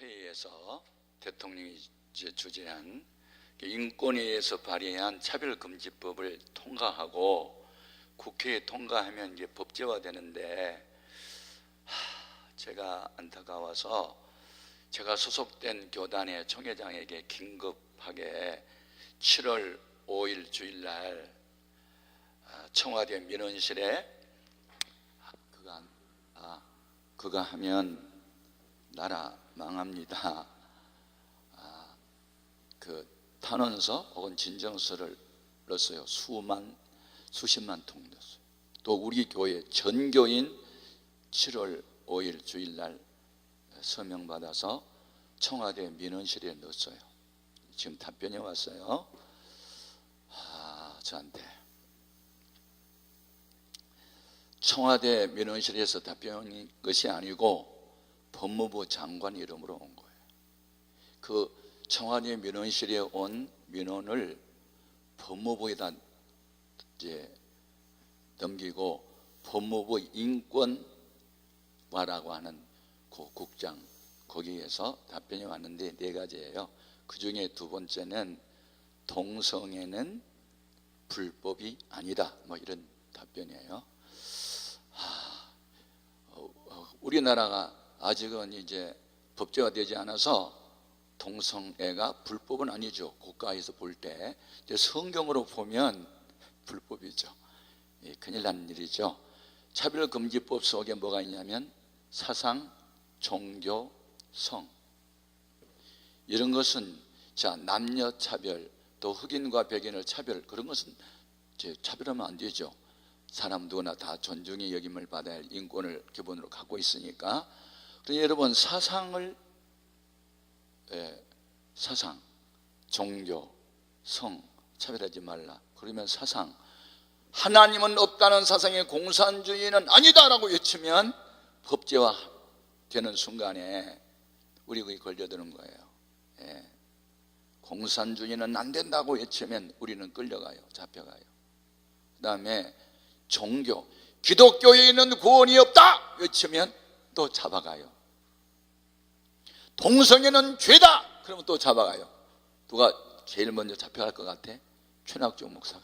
회의에서 대통령이 주재한 인권위에서 발의한 차별금지법을 통과하고 국회에 통과하면 이게 법제화되는데 제가 안타까워서 제가 소속된 교단의 총회장에게 긴급하게 7월 5일 주일날 청와대 민원실에 그거 하면 나라 망합니다. 그 탄원서 혹은 진정서를 넣었어요. 수십만 통 넣었어요. 또 우리 교회 전교인 7월 5일 주일날 서명 받아서 청와대 민원실에 넣었어요. 지금 답변이 왔어요. 저한테 청와대 민원실에서 답변인 것이 아니고 법무부 장관 이름으로 온 거예요. 그 청와대 민원실에 온 민원을 법무부에다 이제 넘기고 법무부 인권과라고 하는 그 국장 거기에서 답변이 왔는데 4가지예요. 그 중에 2번째는 동성애는 불법이 아니다. 뭐 이런 답변이에요. 우리나라가 아직은 이제 법제화되지 않아서 동성애가 불법은 아니죠. 국가에서 볼 때. 성경으로 보면 불법이죠. 큰일 난 일이죠. 차별금지법 속에 뭐가 있냐면 사상, 종교, 성 이런 것은 남녀 차별 또 흑인과 백인을 차별 그런 것은 차별하면 안 되죠. 사람 누구나 다 존중의 여김을 받아야 할 인권을 기본으로 갖고 있으니까. 그래서 여러분 사상, 종교, 성 차별하지 말라. 그러면 사상 하나님은 없다는 사상의 공산주의는 아니다라고 외치면 법제화 되는 순간에 우리 거기 걸려드는 거예요. 공산주의는 안 된다고 외치면 우리는 끌려가요. 잡혀가요. 그 다음에 종교 기독교에는 구원이 없다 외치면 또 잡아가요. 동성애는 죄다 그러면 또 잡아가요. 누가 제일 먼저 잡혀갈 것 같아? 최낙조 목사가.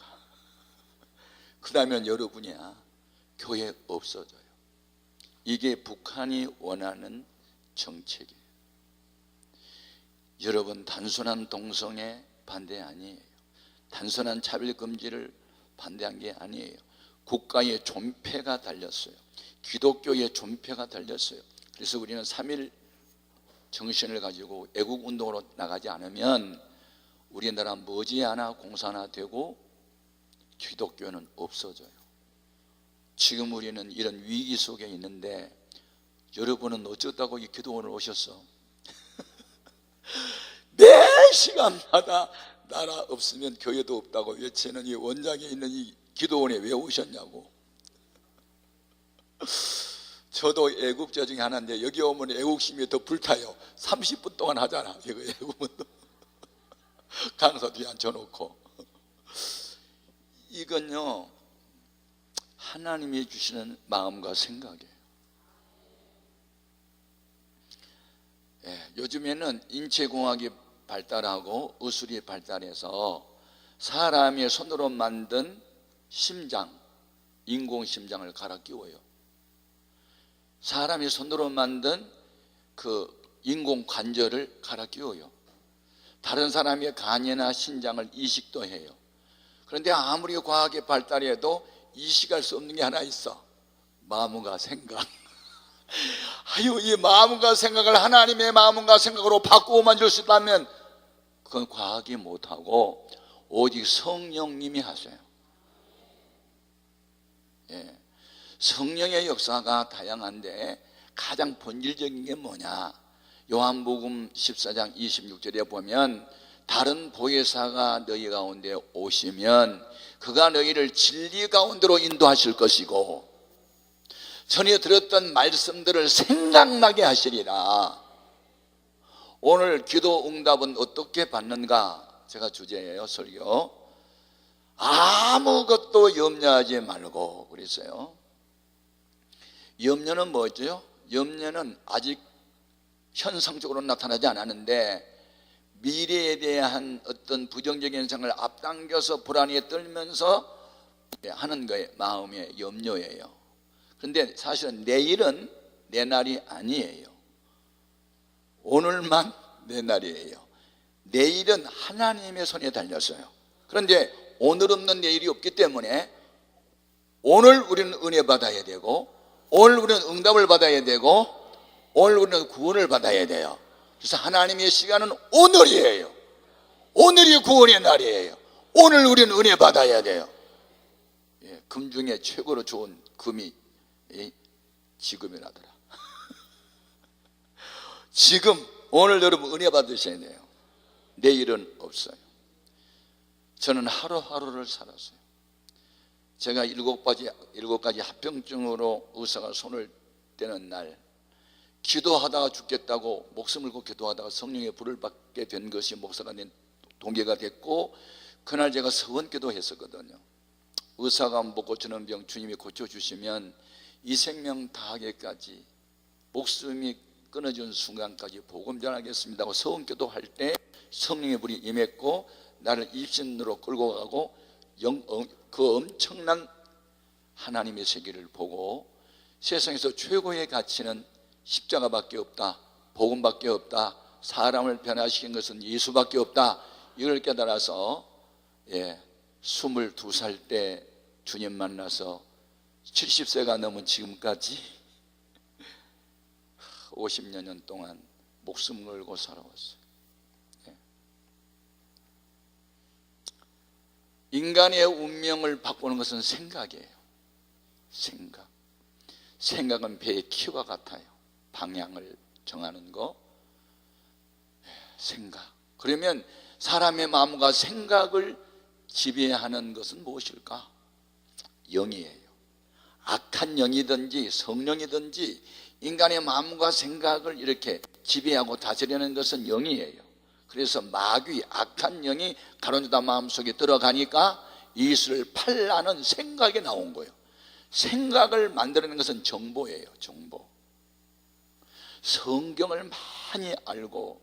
그 다음엔 여러분이야. 교회 없어져요. 이게 북한이 원하는 정책이에요. 여러분 단순한 동성애 반대 아니에요. 단순한 차별금지를 반대한 게 아니에요. 국가의 존폐가 달렸어요. 기독교의 존폐가 달렸어요. 그래서 우리는 3.1 정신을 가지고 애국운동으로 나가지 않으면 우리나라 머지않아 공산화되고 기독교는 없어져요. 지금 우리는 이런 위기 속에 있는데 여러분은 어쩌다고 이 기도원을 오셨어? 매 시간마다 나라 없으면 교회도 없다고 외치는 이 원장에 있는 이 기도원에 왜 오셨냐고. 저도 애국자 중에 하나인데 여기 오면 애국심이 더 불타요. 30분 동안 하잖아. 이거 애국운동. 강사 뒤에 앉혀놓고. 이건요 하나님이 주시는 마음과 생각이에요. 요즘에는 인체공학이 발달하고 의술이 발달해서 사람의 손으로 만든 심장, 인공심장을 갈아 끼워요. 사람이 손으로 만든 그 인공관절을 갈아 끼워요. 다른 사람의 간이나 신장을 이식도 해요. 그런데 아무리 과학이 발달해도 이식할 수 없는 게 하나 있어. 마음과 생각. 이 마음과 생각을 하나님의 마음과 생각으로 바꾸어만 줄 수 있다면 그건 과학이 못하고 오직 성령님이 하세요. 성령의 역사가 다양한데 가장 본질적인 게 뭐냐? 요한복음 14장 26절에 보면 다른 보혜사가 너희 가운데 오시면 그가 너희를 진리 가운데로 인도하실 것이고 전에 들었던 말씀들을 생각나게 하시리라. 오늘 기도 응답은 어떻게 받는가? 제가 주제예요. 설교. 아무것도 염려하지 말고 그랬어요. 염려는 뭐죠? 염려는 아직 현상적으로 나타나지 않았는데 미래에 대한 어떤 부정적인 현상을 앞당겨서 불안에 떨면서 하는 거예요. 마음의 염려예요. 그런데 사실은 내일은 내 날이 아니에요. 오늘만 내 날이에요. 내일은 하나님의 손에 달렸어요. 그런데 오늘 없는 내일이 없기 때문에 오늘 우리는 은혜 받아야 되고, 오늘 우리는 응답을 받아야 되고, 오늘 우리는 구원을 받아야 돼요. 그래서 하나님의 시간은 오늘이에요. 오늘이 구원의 날이에요. 오늘 우리는 은혜 받아야 돼요. 금 중에 최고로 좋은 금이 지금이라더라. 지금 오늘 여러분 은혜 받으셔야 돼요. 내일은 없어요. 저는 하루하루를 살았어요. 제가 7가지 합병증으로 의사가 손을 떼는 날, 기도하다가 죽겠다고 목숨을 걸고 기도하다가 성령의 불을 받게 된 것이 목사가 된 동기가 됐고, 그날 제가 서원기도 했었거든요. 의사가 못 고치는 병 주님이 고쳐주시면 이 생명 다하기까지, 목숨이 끊어진 순간까지 복음 전하겠습니다 하고 서원기도 할 때 성령의 불이 임했고, 나를 입신으로 끌고 가고 그 엄청난 하나님의 세계를 보고, 세상에서 최고의 가치는 십자가밖에 없다, 복음밖에 없다, 사람을 변화시킨 것은 예수밖에 없다, 이걸 깨달아서 22살 때 주님 만나서 70세가 넘은 지금까지 50여 년 동안 목숨 걸고 살아왔어요. 인간의 운명을 바꾸는 것은 생각이에요. 생각은 배의 키와 같아요. 방향을 정하는 거. 생각. 그러면 사람의 마음과 생각을 지배하는 것은 무엇일까? 영이에요. 악한 영이든지 성령이든지 인간의 마음과 생각을 이렇게 지배하고 다스리는 것은 영이에요. 그래서 마귀, 악한 영이 가론유다 마음속에 들어가니까 예수를 팔라는 생각이 나온 거예요. 생각을 만들어내는 것은 정보예요. 정보. 성경을 많이 알고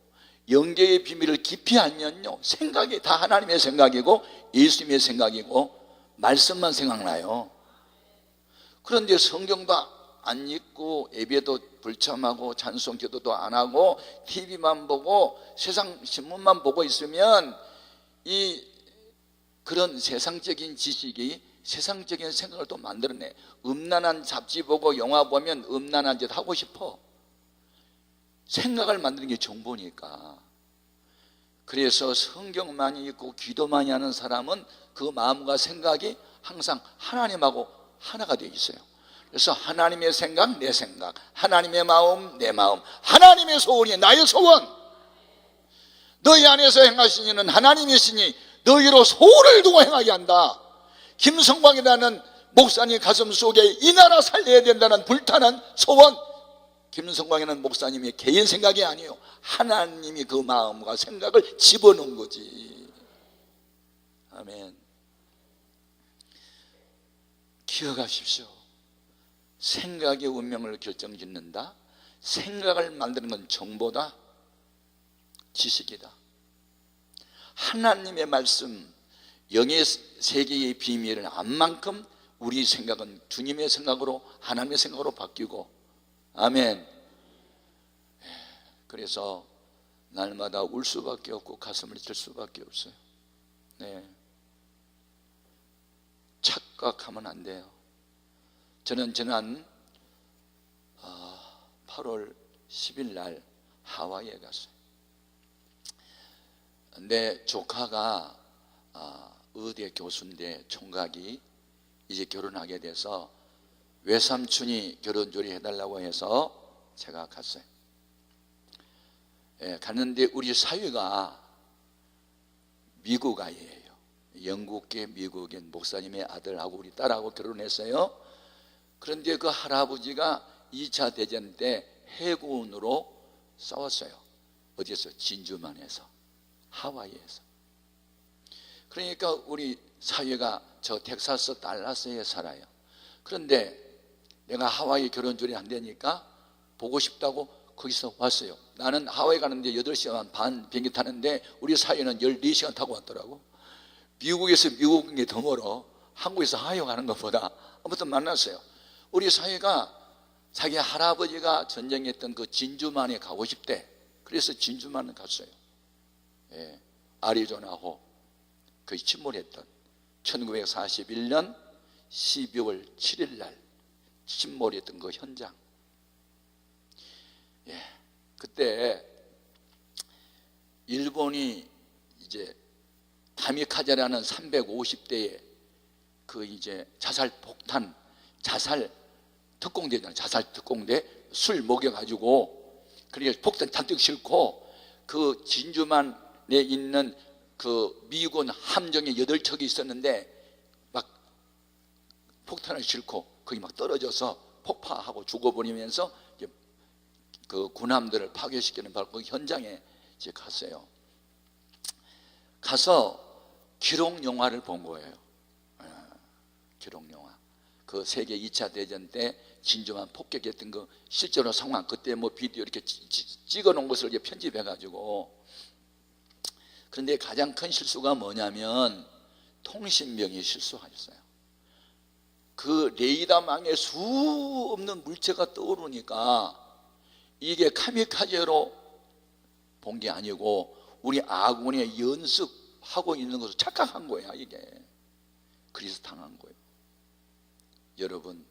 영계의 비밀을 깊이 알면요, 생각이 다 하나님의 생각이고 예수님의 생각이고 말씀만 생각나요. 그런데 성경도 안 읽고 예배도 불참하고 찬송 기도도 안 하고 TV만 보고 세상 신문만 보고 있으면 그런 세상적인 지식이 세상적인 생각을 또 만들어내. 음란한 잡지 보고 영화 보면 음란한 짓 하고 싶어. 생각을 만드는 게 정보니까. 그래서 성경 많이 읽고 기도 많이 하는 사람은 그 마음과 생각이 항상 하나님하고 하나가 되어 있어요. 그래서 하나님의 생각, 내 생각, 하나님의 마음, 내 마음, 하나님의 소원이 나의 소원. 너희 안에서 행하신 이는 하나님이시니 너희로 소원을 두고 행하게 한다. 김성광이라는 목사님 가슴 속에 이 나라 살려야 된다는 불타는 소원. 김성광이라는 목사님의 개인 생각이 아니에요. 하나님이 그 마음과 생각을 집어넣은 거지. 아멘. 기억하십시오. 생각의 운명을 결정짓는다. 생각을 만드는 건 정보다, 지식이다. 하나님의 말씀, 영의 세계의 비밀을 안 만큼 우리 생각은 주님의 생각으로, 하나님의 생각으로 바뀌고, 아멘. 그래서 날마다 울 수밖에 없고 가슴을 칠 수밖에 없어요. 착각하면 안 돼요. 저는 지난 8월 10일 날 하와이에 갔어요. 내 조카가 의대 교수인데 총각이 이제 결혼하게 돼서 외삼촌이 결혼조리 해달라고 해서 제가 갔어요. 갔는데 우리 사위가 미국 아이예요. 영국계 미국인 목사님의 아들하고 우리 딸하고 결혼했어요. 그런데 그 할아버지가 2차 대전 때 해군으로 싸웠어요. 어디에서? 진주만에서, 하와이에서. 그러니까 우리 사위가 저 텍사스 달라스에 살아요. 그런데 내가 하와이 결혼줄이 안 되니까 보고 싶다고 거기서 왔어요. 나는 하와이 가는데 8시간 반 비행기 타는데 우리 사위는 14시간 타고 왔더라고. 미국에서 미국인 게 더 멀어. 한국에서 하와이 가는 것보다. 아무튼 만났어요. 우리 사위가 자기 할아버지가 전쟁했던 그 진주만에 가고 싶대. 그래서 진주만을 갔어요. 예, 아리조나호 거의 침몰했던 1941년 12월 7일 날 침몰했던 그 현장. 예, 그때 일본이 이제 다미카제라는 350대의 그 이제 자살 폭탄, 자살 특공대잖아요. 자살 특공대 술 먹여가지고 그렇게 폭탄 잔뜩 싣고 그 진주만에 있는 그 미군 함정이 8척이 있었는데 막 폭탄을 싣고 거기 막 떨어져서 폭파하고 죽어버리면서 이제 그 군함들을 파괴시키는 바로 그 현장에 이제 갔어요. 가서 기록 영화를 본 거예요. 기록 영화. 그 세계 2차 대전 때 진주만 폭격했던 그 실제로 상황, 그때 뭐 비디오 이렇게 찍어 놓은 것을 이제 편집해 가지고. 그런데 가장 큰 실수가 뭐냐면 통신병이 실수하셨어요. 그 레이더망에 수 없는 물체가 떠오르니까 이게 카미카제로 본 게 아니고 우리 아군의 연습하고 있는 것을 착각한 거야 이게. 그래서 당한 거예요. 여러분,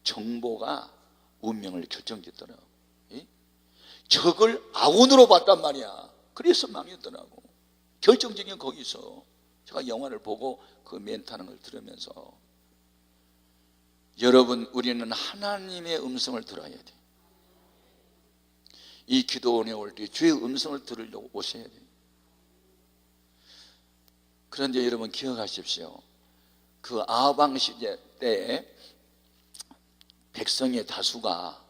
정보가 운명을 결정짓더라고. 적을 아군으로 봤단 말이야. 그래서 망했더라고. 결정적인 거기서 제가 영화를 보고 그 멘트하는 걸 들으면서, 여러분, 우리는 하나님의 음성을 들어야 돼. 이 기도원에 올 때 주의 음성을 들으려고 오셔야 돼. 그런데 여러분 기억하십시오. 그 아방 시대 때 백성의 다수가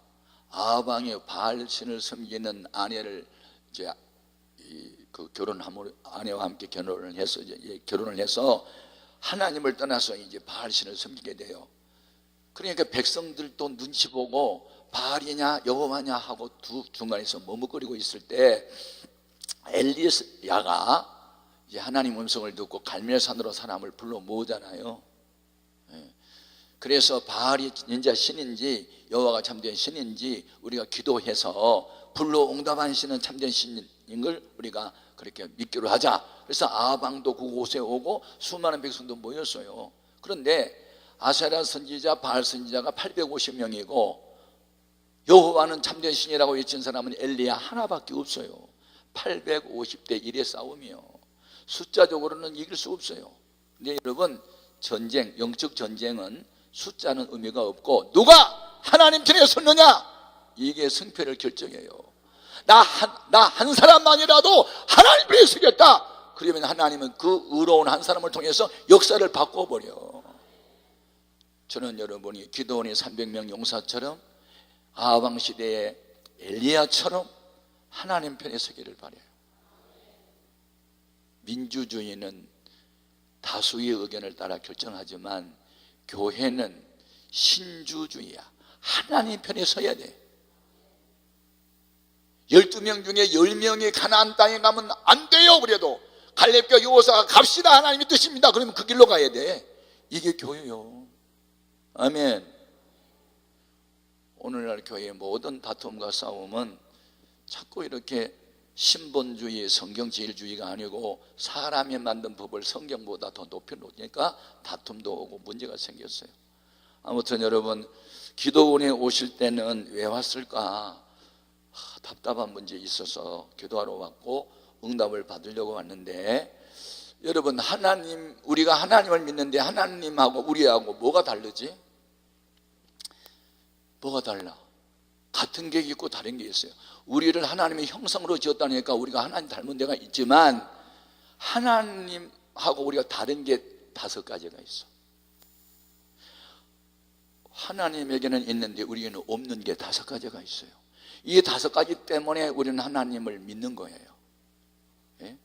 아방의 바알신을 섬기는 아내를 이제 그 아내와 함께 결혼을 해서 하나님을 떠나서 이제 바알신을 섬기게 돼요. 그러니까 백성들도 눈치 보고 바알이냐 여호와냐 하고 중간에서 머뭇거리고 있을 때 엘리야가 이제 하나님 음성을 듣고 갈멜산으로 사람을 불러 모으잖아요. 그래서 바알이 진짜 신인지 여호와가 참된 신인지 우리가 기도해서 불러 응답한 신은 참된 신인 걸 우리가 그렇게 믿기로 하자. 그래서 아방도 그곳에 오고 수많은 백성도 모였어요. 그런데 아세라 선지자, 바알 선지자가 850명이고 여호와는 참된 신이라고 외친 사람은 엘리야 하나밖에 없어요. 850대 1의 싸움이요. 숫자적으로는 이길 수 없어요. 근데 여러분, 전쟁, 영적 전쟁은 숫자는 의미가 없고 누가 하나님 편에 섰느냐, 이게 승패를 결정해요. 나 한 사람만이라도 하나님 편에 서겠다. 그러면 하나님은 그 의로운 한 사람을 통해서 역사를 바꿔버려. 저는 여러분이 기도원의 300명 용사처럼 아방 시대의 엘리야처럼 하나님 편에 서기를 바라요. 민주주의는 다수의 의견을 따라 결정하지만 교회는 신주주의야. 하나님 편에 서야 돼. 12명 중에 10명이 가나안 땅에 가면 안 돼요. 그래도 갈렙과 여호사가 갑시다, 하나님의 뜻입니다. 그러면 그 길로 가야 돼. 이게 교회요. 아멘. 오늘날 교회의 모든 다툼과 싸움은 자꾸 이렇게 신본주의, 성경제일주의가 아니고 사람이 만든 법을 성경보다 더 높이 놓으니까 다툼도 오고 문제가 생겼어요. 아무튼 여러분, 기도원에 오실 때는 왜 왔을까? 답답한 문제 있어서 기도하러 왔고 응답을 받으려고 왔는데, 여러분, 우리가 하나님을 믿는데 하나님하고 우리하고 뭐가 다르지? 뭐가 달라? 같은 게 있고 다른 게 있어요. 우리를 하나님의 형상으로 지었다니까 우리가 하나님 닮은 데가 있지만 하나님하고 우리가 다른 게 5가지가 있어. 하나님에게는 있는데 우리에게는 없는 게 5가지가 있어요. 이 5가지 때문에 우리는 하나님을 믿는 거예요. 예?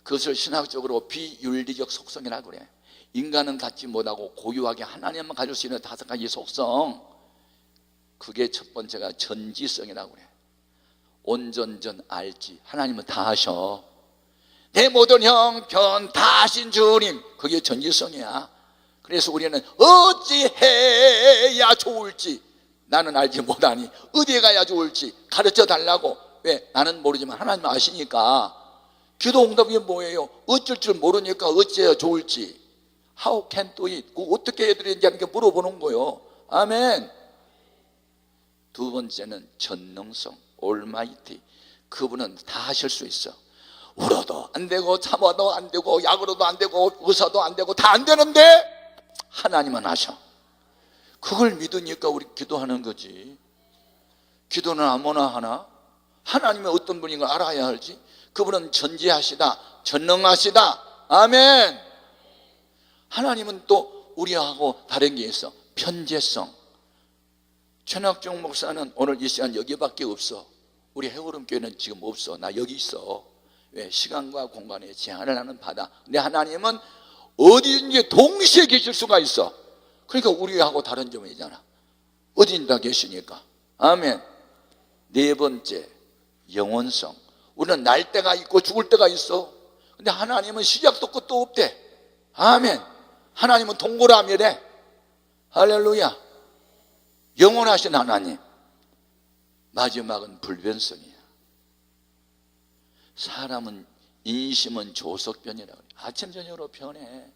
그것을 신학적으로 비윤리적 속성이라고 그래. 인간은 갖지 못하고 고유하게 하나님만 가질 수 있는 5가지 속성, 그게 첫 번째가 전지성이라고 그래. 온전전 알지. 하나님은 다 하셔. 내 모든 형편 다 하신 주님, 그게 전지성이야. 그래서 우리는 어찌해야 좋을지 나는 알지 못하니 어디에 가야 좋을지 가르쳐 달라고. 왜? 나는 모르지만 하나님 아시니까. 기도 응답이 뭐예요? 어쩔 줄 모르니까 어찌해야 좋을지, How can do it? 어떻게 해야 되는지 하는 게 물어보는 거예요. 아멘. 두 번째는 전능성, Almighty. 그분은 다 하실 수 있어. 울어도 안 되고 참아도 안 되고 약으로도 안 되고 의사도 안 되고 다 안 되는데 하나님은 하셔. 그걸 믿으니까 우리 기도하는 거지. 기도는 아무나 하나? 하나님이 어떤 분인 걸 알아야 알지. 그분은 전지하시다, 전능하시다. 아멘. 하나님은 또 우리하고 다른 게 있어. 편재성. 최낙종 목사는 오늘 이 시간 여기밖에 없어. 우리 해오름교회는 지금 없어. 나 여기 있어. 왜? 시간과 공간에 제한을 하는 바다. 근데 하나님은 어디든지 동시에 계실 수가 있어. 그러니까 우리하고 다른 점이잖아. 어딘가 계시니까. 아멘. 네 번째, 영원성. 우리는 날 때가 있고 죽을 때가 있어. 근데 하나님은 시작도 끝도 없대. 아멘. 하나님은 동고라미래. 할렐루야. 영원하신 하나님. 마지막은 불변성이야. 사람은 인심은 조석변이라고 그래. 아침 저녁으로 변해.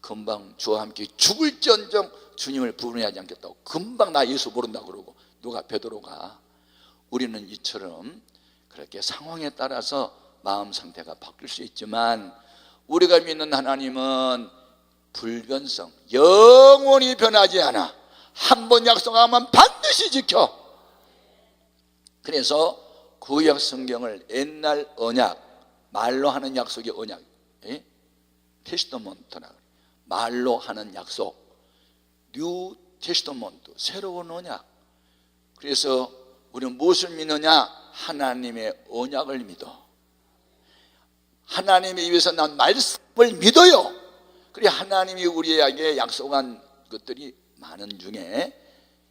금방 주와 함께 죽을지언정 주님을 부르하지 않겠다고. 금방 나 예수 모른다고 그러고. 누가 베드로가. 우리는 이처럼 그렇게 상황에 따라서 마음 상태가 바뀔 수 있지만 우리가 믿는 하나님은 불변성, 영원히 변하지 않아. 한 번 약속하면 반드시 지켜. 그래서 구약 성경을 옛날 언약, 말로 하는 약속이 언약, 테스토먼트라 그래. 말로 하는 약속, 뉴 테스토먼트, 새로운 언약. 그래서 우리는 무엇을 믿느냐? 하나님의 언약을 믿어. 하나님의 입에서 난 말씀을 믿어요. 그래 하나님이 우리에게 약속한 것들이 많은 중에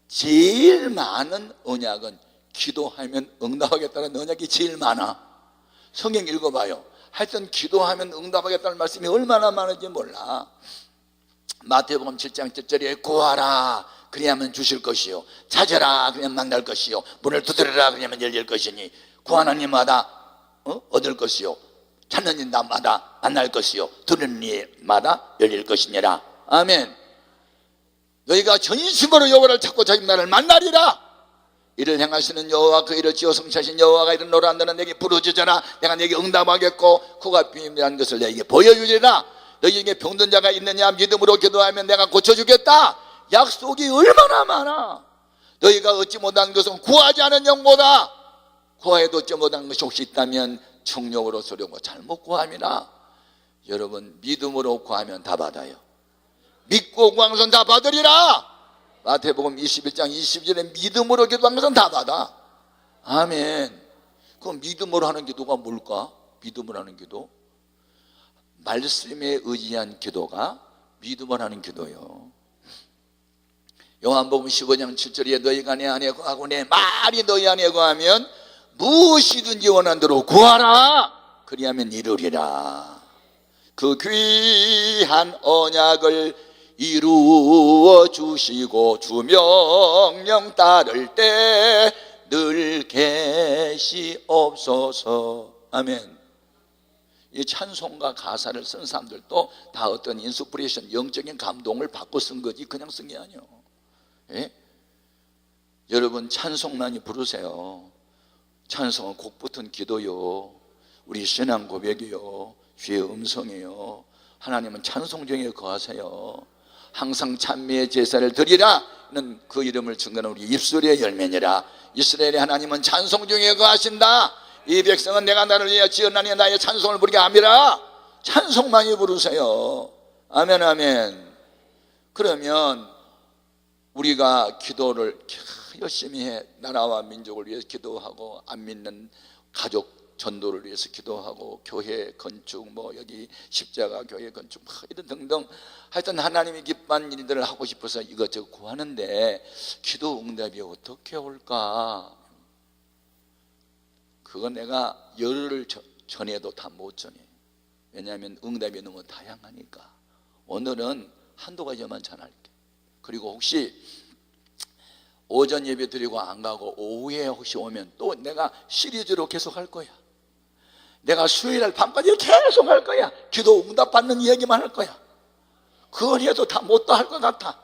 제일 많은 언약은 기도하면 응답하겠다는 언약이 제일 많아. 성경 읽어봐요. 하여튼 기도하면 응답하겠다는 말씀이 얼마나 많은지 몰라. 마태복음 7장 7절에 구하라 그리하면 주실 것이요, 찾으라 그러면 만날 것이요, 문을 두드려라 그러면 열릴 것이니 구하는 이마다 얻을 것이요, 찾는 이마다 만날 것이요, 들은 이마다 열릴 것이니라. 아멘. 너희가 전심으로 여호와를 찾고 자기 나라를 만나리라. 이를 행하시는 여호와 그 일을 지어 성취하신 여호와가 이르노라. 너는 내게 부르짖어라 내가 내게 응답하겠고 그가 비밀한 것을 내게 보여주리라. 너희에게 병든 자가 있느냐? 믿음으로 기도하면 내가 고쳐주겠다. 약속이 얼마나 많아. 너희가 얻지 못한 것은 구하지 않은 영보다 구하여도 얻지 못한 것이 혹시 있다면 정욕으로 소려고 잘못 구함이라. 여러분 믿음으로 구하면 다 받아요. 믿고 구한 것은 다 받으리라. 마태복음 21장 22절에 믿음으로 기도한 것은 다 받아. 아멘. 그럼 믿음으로 하는 기도가 뭘까? 믿음으로 하는 기도, 말씀에 의지한 기도가 믿음으로 하는 기도요. 요한복음 15장 7절에 너희가 내 안에 거하고 내 말이 너희 안에 거하면 무엇이든지 원하는 대로 구하라 그리하면 이루리라. 그 귀한 언약을 이루어 주시고 주 명령 따를 때 늘 계시옵소서. 아멘. 이 찬송가 가사를 쓴 사람들도 다 어떤 인스피레이션, 영적인 감동을 받고 쓴 거지 그냥 쓴 게 아니에요. 예? 여러분 찬송 많이 부르세요. 찬송은 곡 붙은 기도요, 우리 신앙 고백이요, 주의 음성이요. 하나님은 찬송 중에 거하세요. 항상 찬미의 제사를 드리라는 그 이름을 증거하는 우리 입술의 열매니라. 이스라엘의 하나님은 찬송 중에 거하신다. 이 백성은 내가 나를 위하여 지었나니 나의 찬송을 부르게 함이라. 찬송 많이 부르세요. 아멘 아멘. 그러면 우리가 기도를 열심히 해. 나라와 민족을 위해서 기도하고, 안 믿는 가족 전도를 위해서 기도하고, 교회 건축, 여기 십자가 교회 건축 이런 등등 하여튼 하나님이 기뻐하는 일들을 하고 싶어서 이것저것 구하는데 기도 응답이 어떻게 올까? 그건 내가 열흘을 전해도 다 못 전해. 왜냐하면 응답이 너무 다양하니까. 오늘은 한두 가지만 전할게. 그리고 혹시 오전 예배 드리고 안 가고 오후에 혹시 오면 또 내가 시리즈로 계속 할 거야. 내가 수요일날 밤까지 계속 할 거야. 기도 응답 받는 이야기만 할 거야. 그걸 해도 다 못도 할 것 같아.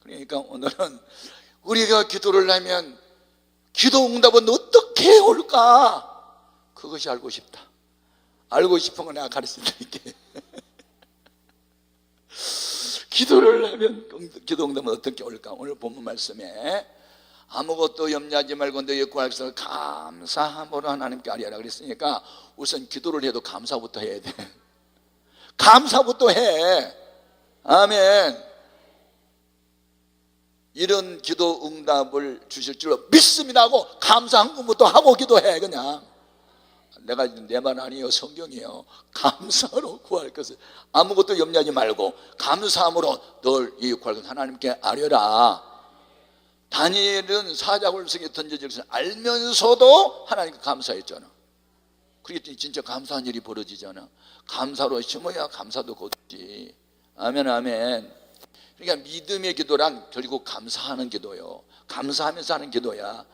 그러니까 오늘은 우리가 기도를 하면 기도 응답은 어떻게 올까? 그것이 알고 싶다. 알고 싶은 거 내가 가르쳐 드릴게. 기도를 하면 기도 응답은 어떻게 올까? 오늘 본문 말씀에 아무것도 염려하지 말고 너의 구할 것을 감사함으로 하나님께 아뢰라 그랬으니까 우선 기도를 해도 감사부터 해야 돼. 감사부터 해. 아멘. 이런 기도 응답을 주실 줄로 믿습니다 하고 감사한 것부터 하고 기도해. 그냥 내가 내 말 아니에요, 성경이에요. 감사로 구할 것을 아무것도 염려하지 말고 감사함으로 널 이 구할 것을 하나님께 아뢰라. 다니엘은 사자굴성에 던져질 것을 알면서도 하나님께 감사했잖아. 그랬더니 진짜 감사한 일이 벌어지잖아. 감사로 심어야 감사도 거두지. 아멘 아멘. 그러니까 믿음의 기도란 결국 감사하는 기도요. 감사하면서 하는 기도야.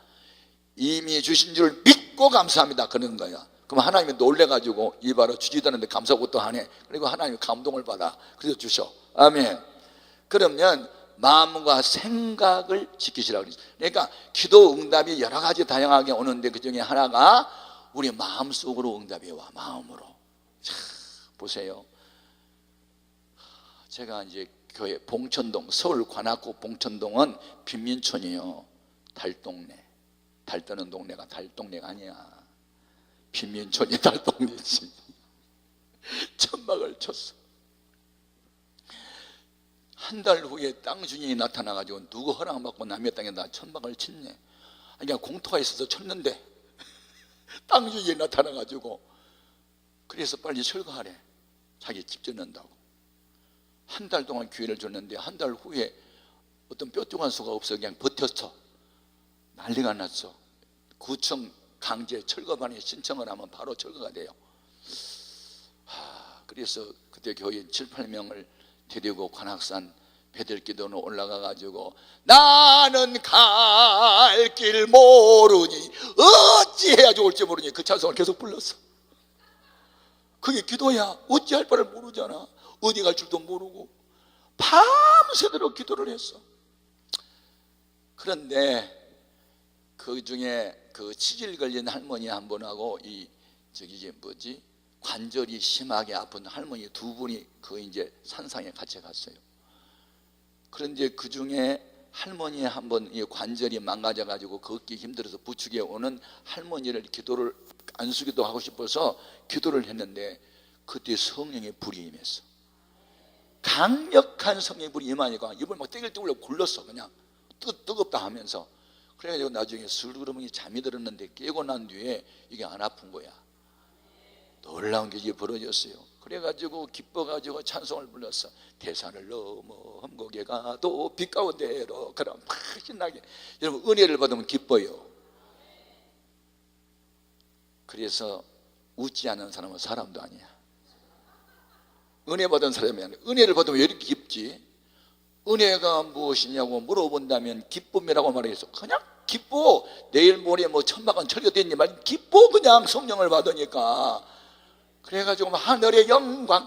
이미 주신 줄 믿고 감사합니다 그런 거야. 그럼 하나님이 놀래가지고 이봐라 주지도 않는데 감사부터 하네. 그리고 하나님이 감동을 받아. 그래서 주셔. 아멘. 그러면 마음과 생각을 지키시라고 그러죠. 그러니까 기도 응답이 여러 가지 다양하게 오는데 그 중에 하나가 우리 마음속으로 응답이 와. 마음으로. 자, 보세요. 제가 이제 교회 봉천동, 서울 관악구 봉천동은 빈민촌이에요. 달동네. 달 떠는 동네가 달동네가 아니야. 빈민촌이 달동네지. 천막을 쳤어. 한 달 후에 땅 주인이 나타나가지고 누구 허락받고 남의 땅에다 천막을 쳤네. 그러니까 공터가 있어서 쳤는데 땅 주인이 나타나가지고 그래서 빨리 철거하래. 자기 집 짓는다고. 한 달 동안 기회를 줬는데 한 달 후에 어떤 뾰족한 수가 없어 그냥 버텼어. 난리가 났어. 구청 강제 철거반에 신청을 하면 바로 철거가 돼요. 그래서 그때 교인 7, 8명을 데리고 관악산 배들기도는 올라가가지고 나는 갈 길 모르니 어찌해야 좋을지 모르니 그 찬송을 계속 불렀어. 그게 기도야. 어찌할 바를 모르잖아. 어디 갈 줄도 모르고 밤새도록 기도를 했어. 그런데 그 중에 그 치질 걸린 할머니 한 분하고 이 관절이 심하게 아픈 할머니 두 분이 그 이제 산상에 같이 갔어요. 그런데 그 중에 할머니 한 번 이 관절이 망가져 가지고 걷기 힘들어서 부축에 오는 할머니를 기도를 안수기도 하고 싶어서 기도를 했는데 그때 성령의 불이 임했어. 강력한 성령의 불이 임하니까 입을 막 떼글떼글 굴렀어. 그냥 뜨겁다 하면서. 그래가지고 나중에 슬그러니 잠이 들었는데 깨고 난 뒤에 이게 안 아픈 거야. 놀라운 게 이게 벌어졌어요. 그래가지고 기뻐가지고 찬송을 불렀어. 대산을 넘어 험곡에 가도 빛 가운데로. 그럼 막 신나게. 여러분 은혜를 받으면 기뻐요. 그래서 웃지 않는 사람은 사람도 아니야. 은혜 받은 사람이 아니야. 은혜를 받으면 왜 이렇게 기쁘지? 은혜가 무엇이냐고 물어본다면 기쁨이라고 말해서 그냥 기뻐. 내일 모레 뭐 천막은 철거됐니 말 기뻐. 그냥 성령을 받으니까. 그래가지고 막 하늘의 영광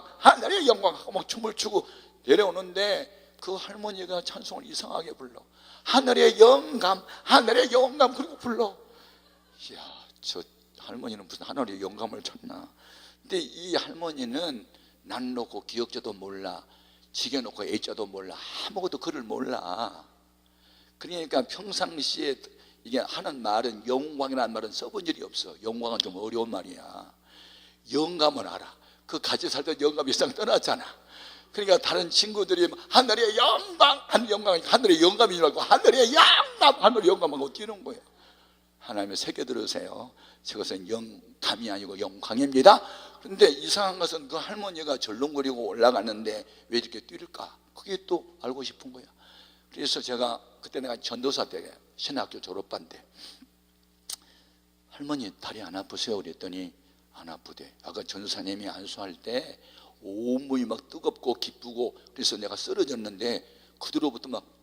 하고 막 춤을 추고 내려오는데 그 할머니가 찬송을 이상하게 불러. 하늘의 영감 그리고 불러. 이야, 저 할머니는 무슨 하늘의 영감을 쳤나. 근데 이 할머니는 난 놓고 기억자도 몰라. 지게 놓고 애자도 몰라. 아무것도 글을 몰라. 그러니까 평상시에 이게 하는 말은 영광이라는 말은 써본 일이 없어. 영광은 좀 어려운 말이야. 영감을 알아. 그 같이 살던 영감이 이상 떠났잖아. 그러니까 다른 친구들이 하늘의 영광, 하늘의 영감이라고 하늘의 영감하고 뛰는 거예요. 하나님의 새겨 들으세요. 저것은 영감이 아니고 영광입니다. 그런데 이상한 것은 그 할머니가 절렁거리고 올라가는데 왜 이렇게 뛰를까? 그게 또 알고 싶은 거야. 그래서 제가 그때 내가 전도사 때 신학교 졸업반 때 할머니 다리 안 아프세요? 그랬더니 안 아프대. 아까 전사님이 안수할 때 온몸이 막 뜨겁고 기쁘고 그래서 내가 쓰러졌는데 그대로부터 막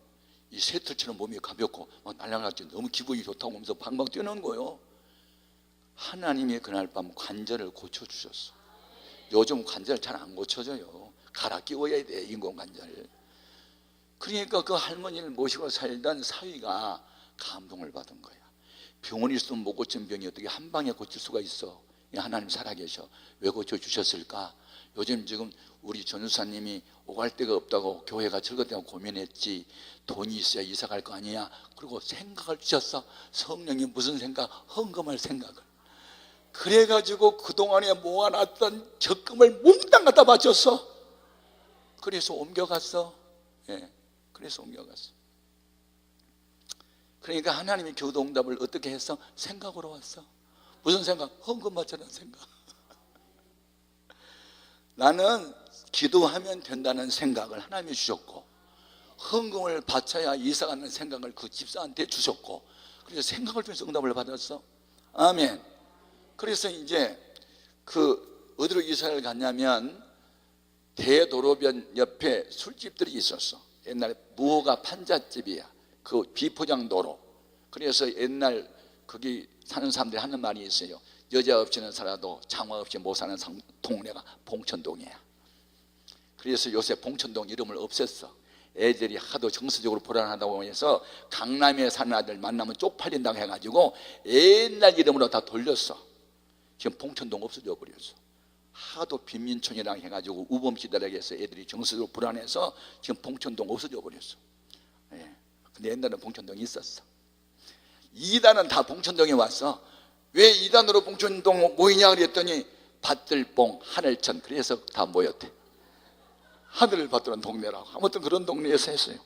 이 새털처럼 몸이 가볍고 막 날아갔지. 너무 기분이 좋다고 하면서 방방 뛰는 거예요. 하나님이 그날 밤 관절을 고쳐주셨어. 요즘 관절 잘 안 고쳐져요. 갈아 끼워야 돼, 인공 관절. 그러니까 그 할머니를 모시고 살던 사위가 감동을 받은 거야. 병원에 있으면 못 고친 병이 어떻게 한 방에 고칠 수가 있어. 하나님 살아계셔. 왜 고쳐주셨을까? 요즘 지금 우리 전우사님이 오갈 데가 없다고 교회가 즐겁다고 고민했지. 돈이 있어야 이사 갈 거 아니야. 그리고 생각을 주셨어. 성령이 무슨 생각? 헌금할 생각을. 그래가지고 그동안에 모아놨던 적금을 몽땅 갖다 바쳤어. 그래서 옮겨갔어. 예, 그래서 옮겨갔어. 그러니까 하나님이 교도응답을 어떻게 했어? 생각으로 왔어. 무슨 생각? 헌금 바쳐라는 생각. 나는 기도하면 된다는 생각을 하나님이 주셨고, 헌금을 바쳐야 이사가는 생각을 그 집사한테 주셨고, 그래서 생각을 통해서 응답을 받았어. 아멘. 그래서 이제 그 어디로 이사를 갔냐면 대도로변 옆에 술집들이 있었어. 옛날에 무허가 판잣집이야. 그 비포장 도로. 그래서 옛날 거기 사는 사람들이 하는 말이 있어요. 여자 없이는 살아도 장화 없이 못 사는 동네가 봉천동이야. 그래서 요새 봉천동 이름을 없앴어. 애들이 하도 정서적으로 불안하다고 해서 강남에 사는 아들 만나면 쪽팔린다고 해가지고 옛날 이름으로 다 돌렸어. 지금 봉천동 없어져 버렸어. 하도 빈민촌이라고 해가지고 우범시대라고 해서 애들이 정서적으로 불안해서 지금 봉천동 없어져 버렸어. 예. 근데 옛날에는 봉천동이 있었어. 2단은 다 봉천동에 왔어. 왜 2단으로 봉천동 모이냐 그랬더니 밭들봉, 하늘천, 그래서 다 모였대. 하늘을 받드는 동네라고. 아무튼 그런 동네에서 했어요.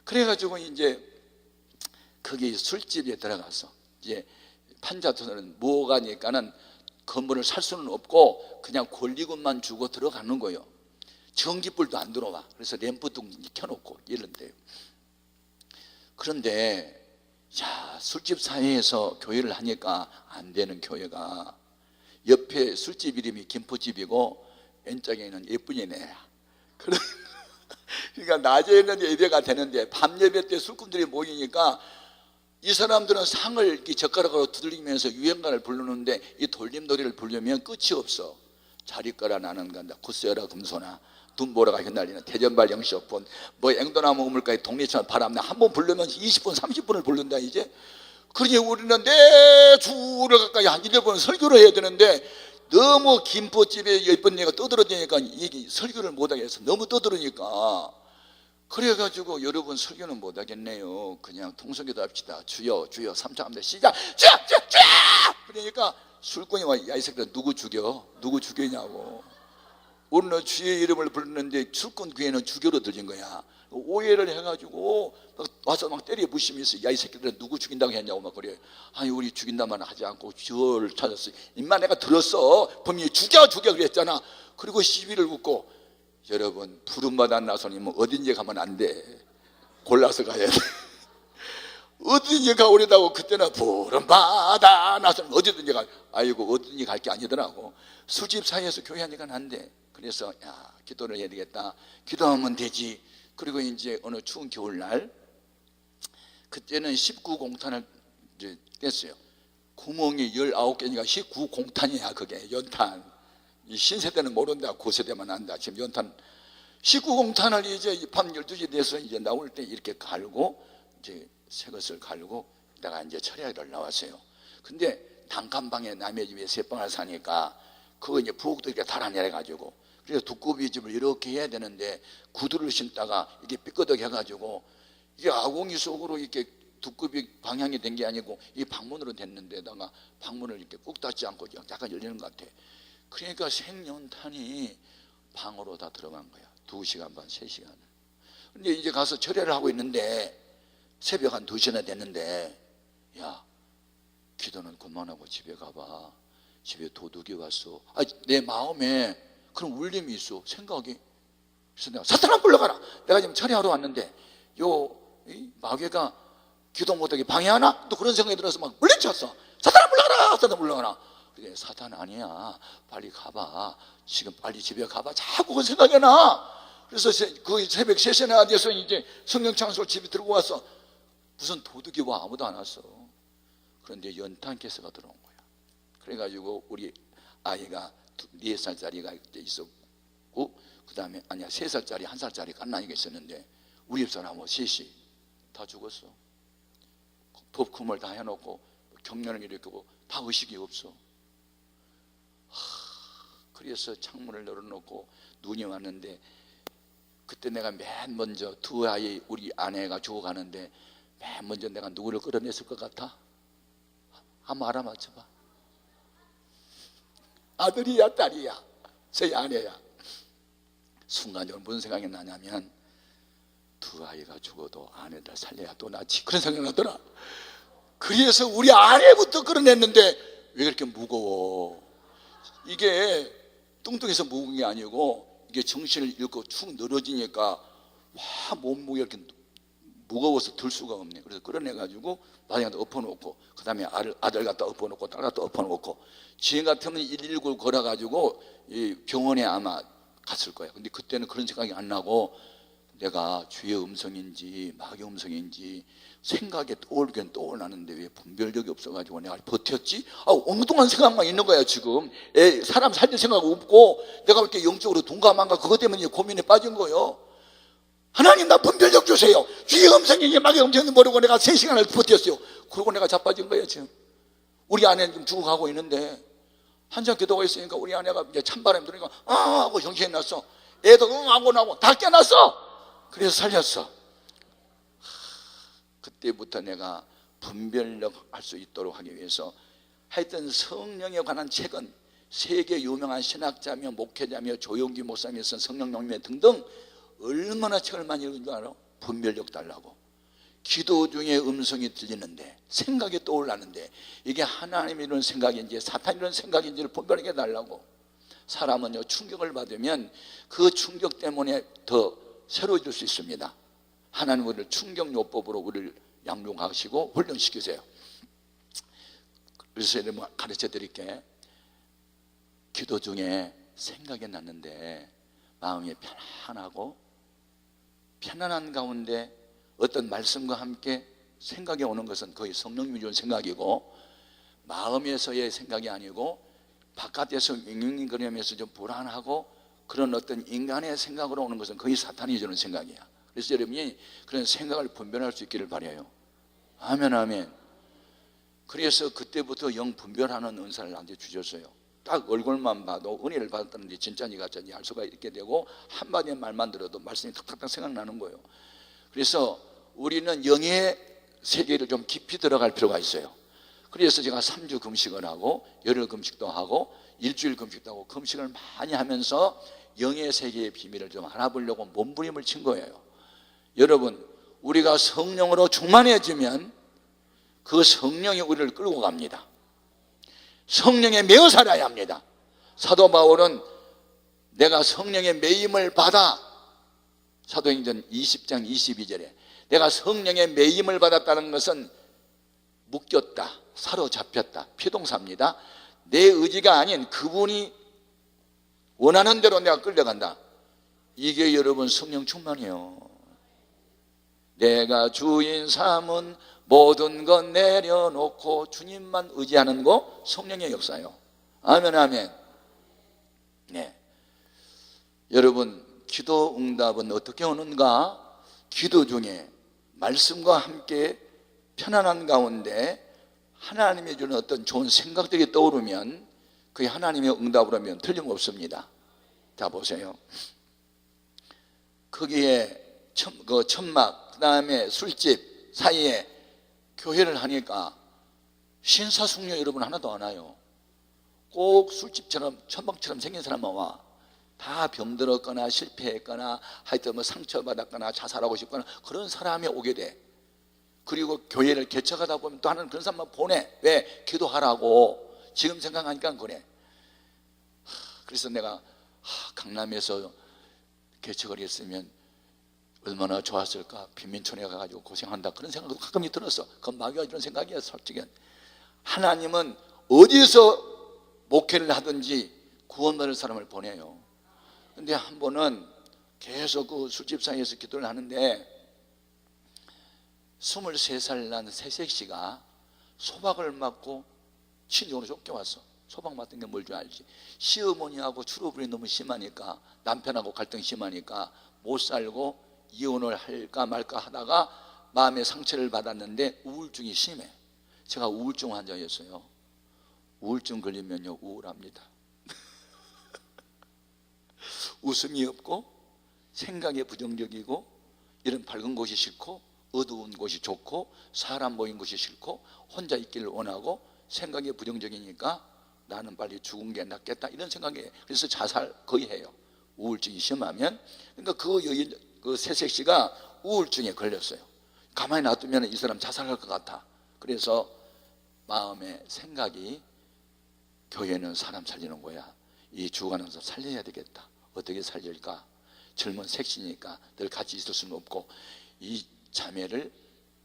그래가지고 이제 거기 술집에 들어가서 이제 판자촌은 뭐가니까는 건물을 살 수는 없고 그냥 권리금만 주고 들어가는 거예요. 전기불도 안 들어와. 그래서 램프도 켜놓고 이런데요. 그런데 자, 술집 사이에서 교회를 하니까 안 되는 교회가 옆에 술집 이름이 김포집이고 왼쪽에는 예쁜이네야. 그러니까 낮에는 예배가 되는데 밤 예배 때 술꾼들이 모이니까 이 사람들은 상을 이렇게 젓가락으로 두들리면서 유행가를 부르는데 이 돌림놀이를 부르면 끝이 없어. 자리가라 나는 간다. 굳세어라 금소나 눈보라가 휘날리는 대전발 영시오폰 뭐 앵도나무 우물까지 동네처럼 바람나 한 번 부르면 20분 30분을 부른다 이제. 그러니 우리는 내 주를 가까이 한 1번 설교를 해야 되는데 너무 김포집에 예쁜 애가 떠들어대니까 이게 설교를 못하게 해서 너무 떠들으니까 그래가지고 여러분 설교는 못하겠네요. 그냥 통성기도 합시다. 주여 주여 3차 합니다. 시작. 주여 주여 주여. 그러니까 술꾼이 와. 야 이 새끼들 누구 죽여? 누구 죽이냐고. 우리는 주의 이름을 부르는데 술꾼 귀에는 주교로 들린 거야. 오해를 해가지고 와서 막 때려 부시면서 야 이 새끼들 누구 죽인다고 했냐고 막 그래. 아니 우리 죽인다만 하지 않고 주를 찾았어. 임마 내가 들었어. 분명히 죽여 죽여 그랬잖아. 그리고 시비를 붙고 여러분 부름받아 나서님은 어딘지 가면 안 돼. 골라서 가야 돼. 어딘지 가오려다고 그때는 부름받아 나서님 어디든지 가. 아이고 어딘지 갈 게 아니더라고. 술집 사이에서 교회하니까 안 돼. 그래서 야 기도를 해야 되겠다. 기도하면 되지. 그리고 이제 어느 추운 겨울날 그때는 19공탄을 이제 깼어요. 구멍이 19개니까 19공탄이야 그게 연탄. 이 신세대는 모른다. 고세대만 안다. 지금 연탄 19공탄을 이제 밤 12시 돼서 이제 나올 때 이렇게 갈고 이제 새 것을 갈고 내가 이제 철야를 나왔어요. 근데 단칸방에 남의 집에 세 방을 사니까 그거 이제 부엌도 이렇게 달아내려 가지고 그래서 두꺼비 집을 이렇게 해야 되는데 구두를 신다가 이게 삐끄덕 해가지고 이게 아궁이 속으로 이렇게 두꺼비 방향이 된 게 아니고 이 방문으로 됐는데다가 방문을 이렇게 꾹 닫지 않고 약간 열리는 것 같아. 그러니까 생연탄이 방으로 다 들어간 거야. 2시간 반, 3시간을. 근데 이제 가서 철야를 하고 있는데 새벽 한 2시나 됐는데 야 기도는 그만하고 집에 가봐. 집에 도둑이 왔어. 아, 내 마음에 그런 울림이 있어. 생각이. 그래서 내가 사탄아 불러가라. 내가 지금 철야하러 왔는데 이 마귀가 기도 못하게 방해하나? 또 그런 생각이 들어서 막 물리쳤어. 사탄아 불러가라. 사탄 물러가라. 그래, 사탄 아니야. 빨리 가봐. 지금 빨리 집에 가봐. 자꾸 그 생각이 나. 그래서 그 새벽 3시나 돼서 이제 성령 창소 집에 들고 와서 무슨 도둑이 와 아무도 안 왔어. 그런데 연탄께서가 들어온 거야. 그래가지고 우리 아이가 4살짜리가 있었고, 그 다음에 아니야 3살짜리 1살짜리 갓난이가 있었는데 우리 집사람은 셋이 다 죽었어. 법금을 다 해놓고 경련을 일으키고 다 의식이 없어. 그래서 창문을 열어놓고 눈이 왔는데, 그때 내가 맨 먼저 두 아이 우리 아내가 죽어가는데 맨 먼저 내가 누구를 끌어냈을 것 같아? 한번 알아맞혀봐. 아들이야 딸이야? 저희 아내야. 순간적으로 무슨 생각이 나냐면, 두 아이가 죽어도 아내들 살려야 또 낫지, 그런 생각이 나더라. 그래서 우리 아내부터 끌어냈는데 왜 그렇게 무거워? 이게 뚱뚱해서 무거운 게 아니고 이게 정신을 잃고 축 늘어지니까 와 몸무게 이렇게 무거워서 들 수가 없네. 그래서 끌어내가지고 마당에다 엎어놓고, 그 다음에 아들 갖다 엎어놓고 딸 갖다 엎어놓고, 지금 같으면 119를 걸어가지고 이 병원에 아마 갔을 거야. 근데 그때는 그런 생각이 안 나고 내가 주의 음성인지 마귀 음성인지 생각에 떠오르긴 떠올랐는데 왜 분별력이 없어가지고 내가 버텼지? 엉뚱한 생각만 있는 거야 지금. 사람 살릴 생각 없고 내가 이렇게 영적으로 둔감한가, 그것 때문에 고민에 빠진 거예요. 하나님 나 분별력 주세요. 주의 음성인지 마귀 음성인지 모르고 내가 3시간을 버텼어요. 그러고 내가 자빠진 거예요 지금. 우리 아내는 지금 죽어가고 있는데 한참 기도가 있으니까 우리 아내가 이제 찬바람이 들으니까 하고 정신이 났어. 애도 하고 나고 다 깨났어. 그래서 살렸어. 그때부터 내가 분별력 할 수 있도록 하기 위해서 하여튼 성령에 관한 책은 세계 유명한 신학자며 목회자며 조용기 목사님이 쓴 성령 용매 등등 얼마나 책을 많이 읽은 줄 알아? 분별력 달라고. 기도 중에 음성이 들리는데, 생각이 떠올랐는데 이게 하나님이 이런 생각인지 사탄이 이런 생각인지를 분별하게 달라고. 사람은요 충격을 받으면 그 충격 때문에 더 새로워질 수 있습니다. 하나님 우리를 충격요법으로 우리를 양육하시고 훈련시키세요. 그래서 여러분 가르쳐 드릴게. 기도 중에 생각이 났는데 마음이 편안하고 편안한 가운데 어떤 말씀과 함께 생각이 오는 것은 거의 성령님이 준 생각이고, 마음에서의 생각이 아니고 바깥에서 윙윙거리면서 좀 불안하고 그런 어떤 인간의 생각으로 오는 것은 거의 사탄이 주는 생각이야. 그래서 여러분이 그런 생각을 분별할 수 있기를 바라요. 아멘 아멘. 그래서 그때부터 영 분별하는 은사를 나한테 주셨어요. 딱 얼굴만 봐도 은혜를 받았다는데 진짜니 가짜니 알 수가 있게 되고, 한마디 말만 들어도 말씀이 탁탁탁 생각나는 거예요. 그래서 우리는 영의 세계를 좀 깊이 들어갈 필요가 있어요. 그래서 제가 3주 금식을 하고 열흘 금식도 하고 일주일 금식도 하고 금식을 많이 하면서 영의 세계의 비밀을 좀 알아보려고 몸부림을 친 거예요. 여러분, 우리가 성령으로 충만해지면 그 성령이 우리를 끌고 갑니다. 성령에 매어 살아야 합니다. 사도 바울은 내가 성령의 매임을 받아, 사도행전 20장 22절에 내가 성령의 매임을 받았다는 것은 묶였다, 사로잡혔다, 피동사입니다. 내 의지가 아닌 그분이 원하는 대로 내가 끌려간다. 이게 여러분 성령 충만이에요. 내가 주인 삼은 모든 것 내려놓고 주님만 의지하는 거 성령의 역사예요. 아멘 아멘. 네. 여러분, 기도 응답은 어떻게 오는가? 기도 중에 말씀과 함께 편안한 가운데 하나님이 주는 어떤 좋은 생각들이 떠오르면 그게 하나님의 응답으로 하면 틀림없습니다. 자 보세요. 거기에 그 천막, 그 다음에 술집 사이에 교회를 하니까 신사숙녀 여러분 하나도 안 와요. 꼭 술집처럼 천막처럼 생긴 사람만 와. 다 병들었거나 실패했거나 하여튼 뭐 상처받았거나 자살하고 싶거나 그런 사람이 오게 돼. 그리고 교회를 개척하다 보면 또 하는 그런 사람만 보내. 왜? 기도하라고. 지금 생각하니까 그래. 그래서 내가 강남에서 개척을 했으면 얼마나 좋았을까. 빈민촌에 가가지고 고생한다, 그런 생각도 가끔 들었어. 그건 마귀가 주는 생각이야. 솔직히 하나님은 어디서 목회를 하든지 구원받을 사람을 보내요. 근데 한 번은 계속 그 술집사에서 기도를 하는데 23살 난 새색시가 소박을 맞고 친정으로 쫓겨왔어. 소박 맞은 게 뭘 줄 알지? 시어머니하고 트러블이 너무 심하니까, 남편하고 갈등이 심하니까 못 살고 이혼을 할까 말까 하다가 마음의 상처를 받았는데 우울증이 심해. 제가 우울증 환자였어요. 우울증 걸리면요 우울합니다. 웃음이 없고 생각이 부정적이고, 이런 밝은 곳이 싫고 어두운 곳이 좋고 사람 모인 곳이 싫고 혼자 있기를 원하고 생각이 부정적이니까 나는 빨리 죽은 게 낫겠다 이런 생각이에요. 그래서 자살 거의 해요. 우울증이 심하면. 그러니까 그 새색시가 우울증에 걸렸어요. 가만히 놔두면 이 사람 자살할 것 같아. 그래서 마음의 생각이, 교회는 사람 살리는 거야. 이 죽어가면서 살려야 되겠다. 어떻게 살릴까? 젊은 색시니까 늘 같이 있을 수는 없고, 이 자매를,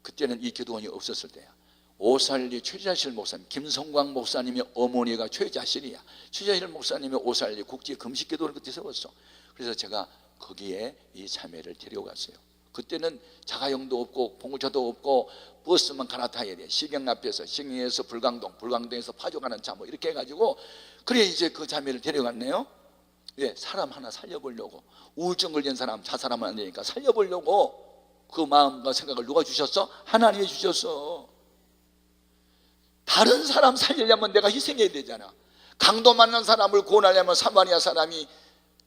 그때는 이 기도원이 없었을 때야. 오살리 최자실 목사님, 김성광 목사님의 어머니가 최자실이야. 최자실 목사님이 오살리 국제 금식 기도를 그때 세웠어. 그래서 제가 거기에 이 자매를 데려갔어요. 그때는 자가용도 없고 봉구차도 없고 버스만 갈아타야 돼. 시경 앞에서, 시경에서 불광동, 불광동에서 파주 가는 차 뭐 이렇게 해가지고, 그래 이제 그 자매를 데려갔네요. 예, 사람 하나 살려보려고. 우울증 걸린 사람 자살하면 안 되니까 살려보려고 그 마음과 생각을 누가 주셨어? 하나님이 주셨어. 다른 사람 살리려면 내가 희생해야 되잖아. 강도 만난 사람을 구원하려면 사마리아 사람이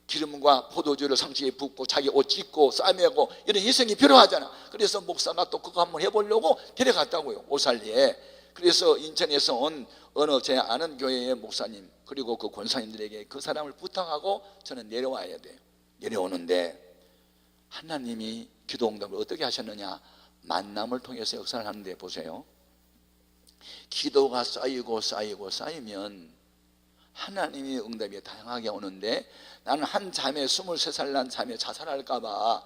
기름과 포도주를 상처에 붓고 자기 옷 찢고 싸매고 이런 희생이 필요하잖아. 그래서 목사가 또 그거 한번 해보려고 데려갔다고요, 오살리에. 그래서 인천에서 온 어느 제 아는 교회의 목사님 그리고 그 권사님들에게 그 사람을 부탁하고 저는 내려와야 돼요. 내려오는데 하나님이 기도 응답을 어떻게 하셨느냐? 만남을 통해서 역사를 하는데 보세요. 기도가 쌓이고 쌓이고 쌓이면 하나님의 응답이 다양하게 오는데, 나는 한 자매 23살 난 자매 자살할까 봐